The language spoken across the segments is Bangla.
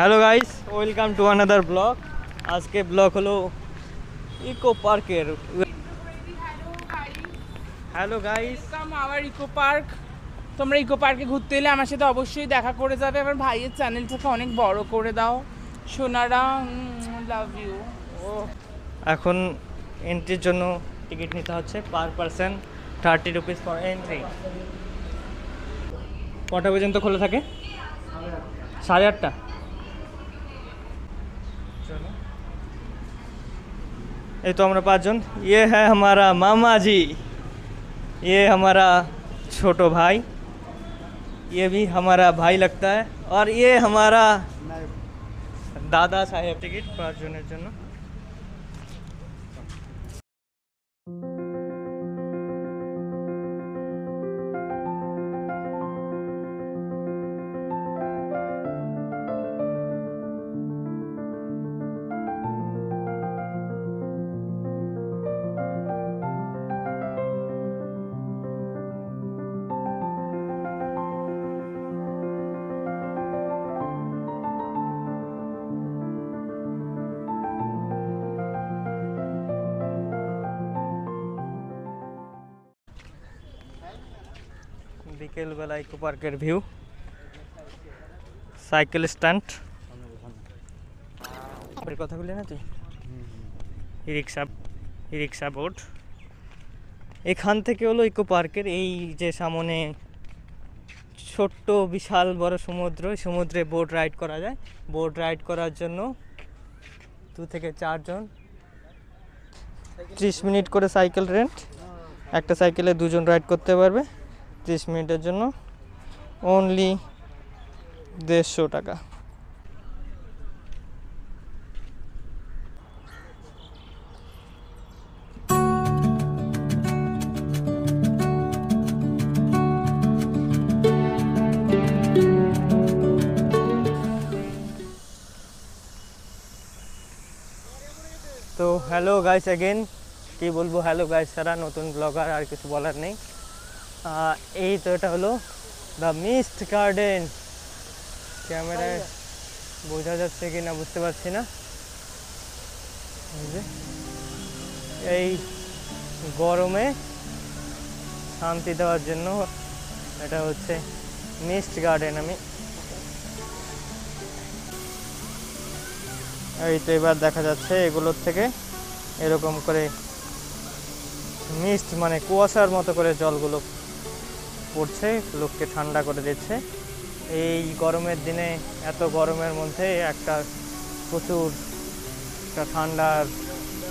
Hello guys, welcome to another blog. আজকে ব্লগ হলো ইকো পার্কের। Hello guys, our eco park. তোমরা ইকো পার্কে ঘুরতে এলে আমার সাথে অবশ্যই দেখা করে যাবে। আমার ভাইয়ের চ্যানেলটাকে অনেক বড় করে দাও সোনারা, লাভ ইউ। এখন এন্ট্রির জন্য টিকিট নিতে হচ্ছে per person 30 rupees for entry. কটা পর্যন্ত খোলা থাকে? 8:30। ये तो हमारा 5 जन। ये है हमारा मामा जी, ये हमारा छोटो भाई, ये भी हमारा भाई लगता है, और ये हमारा दादा साहेब। टिकट 5 जনের জন্য। বিকেলবেলা ইকো পার্কের ভিউ, সাইকেল স্ট্যান্ড, কথা বলি না তুই, ই রিক্সা বোর্ড। এখান থেকে হলো ইকো পার্কের এই যে সামনে ছোট্ট বিশাল বড় সমুদ্র, সমুদ্রে বোট রাইড করা যায়। বোট রাইড করার জন্য 2 থেকে 4 জন, 30 মিনিট করে সাইকেল রেন্ট। একটা সাইকেলে 2 জন রাইড করতে পারবে 30 মিনিটের জন্য, অনলি 150 টাকা। তো হ্যালো গাইস অ্যাগেন, কি বলবো, হ্যালো গাইস ছাড়া নতুন ব্লগার আর কিছু বলার নেই। এই তো এটা হলো দ্য মিস্ট গার্ডেন। ক্যামেরায় বোঝা যাচ্ছে কি না বুঝতে পারছি না। এই গরমে শান্তি দেওয়ার জন্য এটা হচ্ছে মিস্ট গার্ডেন। আমি এই তো এবার দেখা যাচ্ছে এগুলোর থেকে এরকম করে মিস্ট মানে কুয়াশার মতো করে জলগুলো পড়ছে, লোককে ঠান্ডা করে দিচ্ছে। এই গরমের দিনে, এত গরমের মধ্যে একটা প্রচুর একটা ঠান্ডার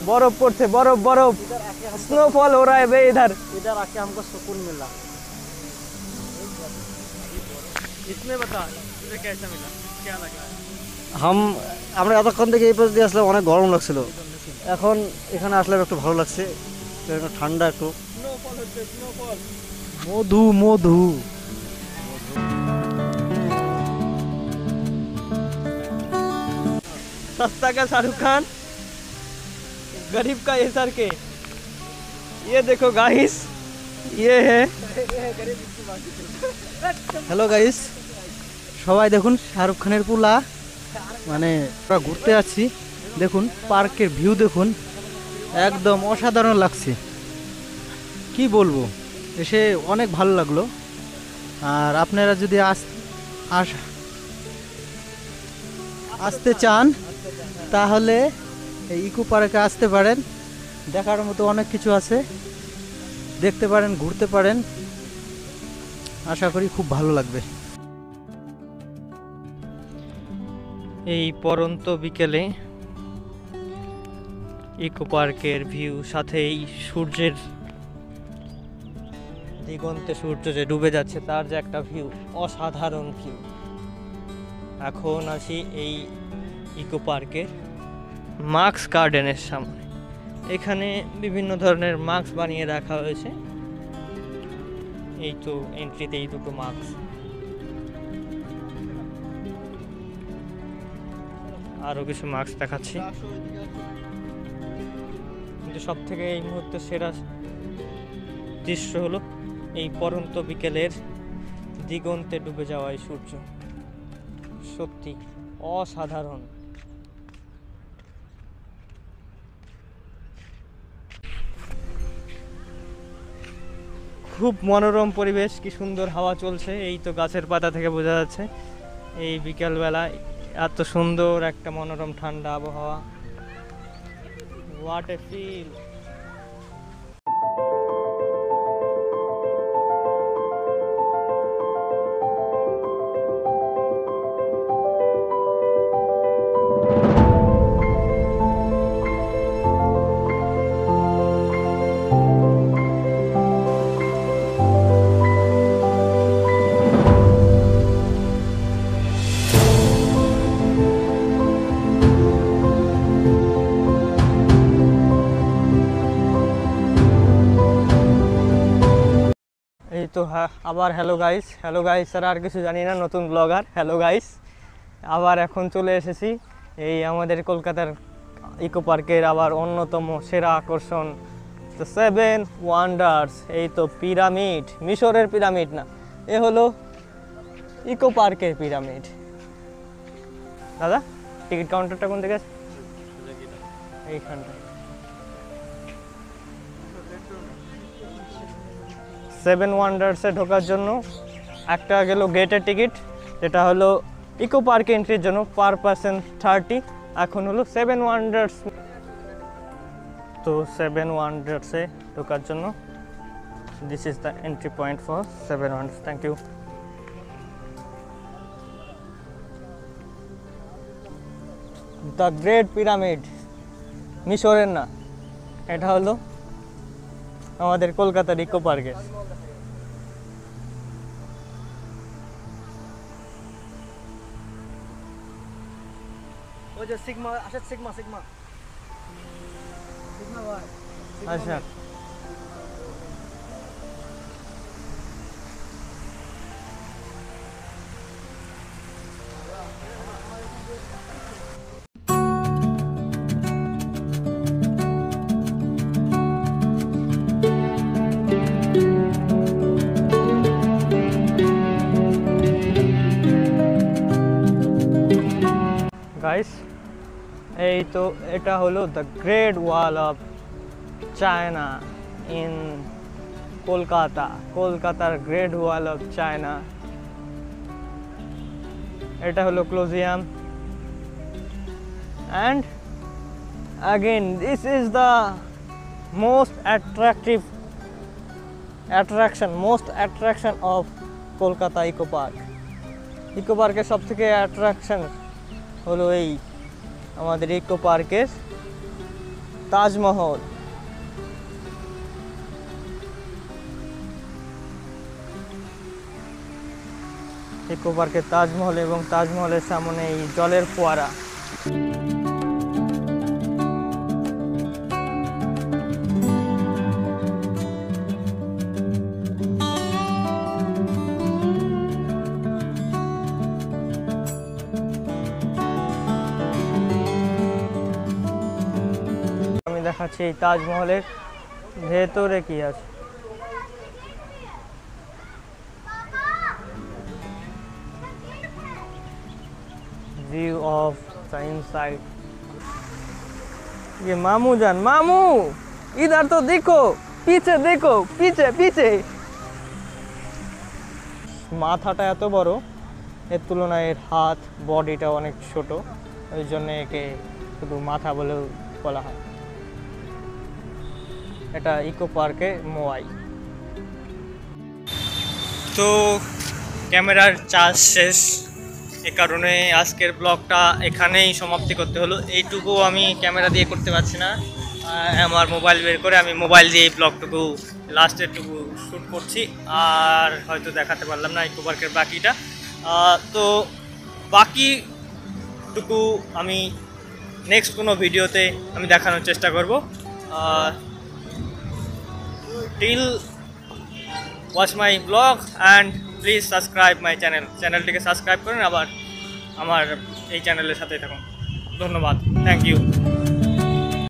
বরফ পড়ছে, বরফ বরফ स्नोफॉल हो रहा है बे। इधर आके हमको सुकून मिला। इसमें बता तुझे कैसा मिला, क्या लगा? আমরা এতক্ষণ থেকে এই পাশ দিয়ে আসলাম, অনেক গরম লাগছিল। এখন এখানে আসলাম, একটু ভালো লাগছে, ঠান্ডা একটু। মধু মধু सस्ता का शाहरुख खान, गरीब का एसआर के। ये देखो गाइस, ये है। হ্যালো গাইস, সবাই দেখুন শাহরুখ খানের পুলা। মানে আমরা ঘুরতে যাচ্ছি, দেখুন পার্কের ভিউ দেখুন, একদম অসাধারণ লাগছে। কি বলবো, এসে অনেক ভালো লাগলো। আর আপনারা যদি আসতে চান তাহলে এই ইকো পার্কে আসতে পারেন। দেখার মতো অনেক কিছু আছে, দেখতে পারেন, ঘুরতে পারেন। আশা করি খুব ভালো লাগবে। এই পরন্ত বিকেলে ইকো পার্কের ভিউ, সাথে এই সূর্যের দিগন্তে সূর্য যে ডুবে যাচ্ছে তার যে একটা ভিউ, অসাধারণ ভিউ। এখন আছি এই ইকো পার্কের মাস্ক গার্ডেনের সামনে। এখানে বিভিন্ন ধরনের মাস্ক বানিয়ে রাখা হয়েছে। এই তো এন্ট্রিতে এই দুটো মাস্ক, আরো কিছু মাস্ক দেখাচ্ছি। কিন্তু সব থেকে এই মুহূর্তে সেরা দৃশ্য হলো এই পরন্ত বিকেলের দিগন্তে ডুবে যাওয়া এই সূর্য। সত্যি অসাধারণ। খুব মনোরম পরিবেশ, কি সুন্দর হাওয়া চলছে, এই তো গাছের পাতা থেকে বোঝা যাচ্ছে। এই বিকেলবেলায় এত সুন্দর একটা মনোরম ঠান্ডা আবহাওয়া। What a feel. এই তো আবার hello guys. Hello guys sir, আর কিছু জানি না, নতুন ব্লগার। হ্যালো গাইস, আবার এখন চলে এসেছি এই আমাদের কলকাতার ইকো পার্কের আবার অন্যতম সেরা আকর্ষণ, দ্য 7 ওয়ান্ডার্স। এই তো পিরামিড, মিশরের পিরামিড না, এ হলো ইকো পার্কের পিরামিড। দাদা, টিকিট কাউন্টারটা কোন দিকে আছে? এইখানটা। 7 ওয়ান্ডার্সে ঢোকার জন্য একটা গেল গেটের টিকিট, যেটা হলো ইকো পার্কে এন্ট্রির জন্য পার পার্সন 30। এখন হলো 7 ওয়ান্ডার্স। তো 7 ওয়ান্ডার্সে ঢোকার জন্য this is the entry point for 7 wonders. Thank you. The great pyramid, মিশরের না, এটা হলো আমাদের কলকাতার ইকো পার্কের। ওই যে সিগমা আসে, সিগমা সিগমা সিগমা ভাই। আচ্ছা, গাইস, এই তো এটা হলো the great wall of China in Kolkata, কলকাতার গ্রেট ওয়াল অফ চায়না। এটা হলো Colosseum, and again this is the most attraction of Kolkata eco park. Eco পার্কের সব থেকে অ্যাট্রাকশন হলো এই আমাদের ইকো পার্কের তাজমহল। ইকো পার্কের তাজমহল এবং তাজমহলের সামনে এই জলের ফোয়ারা। আমি দেখাচ্ছি এই তাজমহলের ভেতরে কি আছে। View of the inside। ये मामू जान, मामू इधर तो देखो, पीछे देखो, पीछे पीछे। মাথাটা এত বড়, এর তুলনায় এর হাত, বডিটা অনেক ছোট, ওই জন্য একে শুধু মাথা বলেও বলা হয়। এটা ইকো পার্কে মোয়াই। তো ক্যামেরার চার্জ শেষ, এ কারণে আজকের ব্লগটা এখানেই সমাপ্তি করতে হলো। এইটুকু আমি ক্যামেরা দিয়ে করতে পারছি না, আমার মোবাইল বের করে আমি মোবাইল দিয়ে এই ব্লগটুকু লাস্টেরটুকু শ্যুট করছি, আর হয়তো দেখাতে পারলাম না ইকো পার্কের বাকিটা। তো বাকিটুকু আমি নেক্সট কোনো ভিডিওতে আমি দেখানোর চেষ্টা করব। Till watch my blog and please subscribe my চ্যানেলটিকে সাবস্ক্রাইব করুন, আবার আমার এই চ্যানেলের সাথে থাকুন। ধন্যবাদ, থ্যাংক ইউ।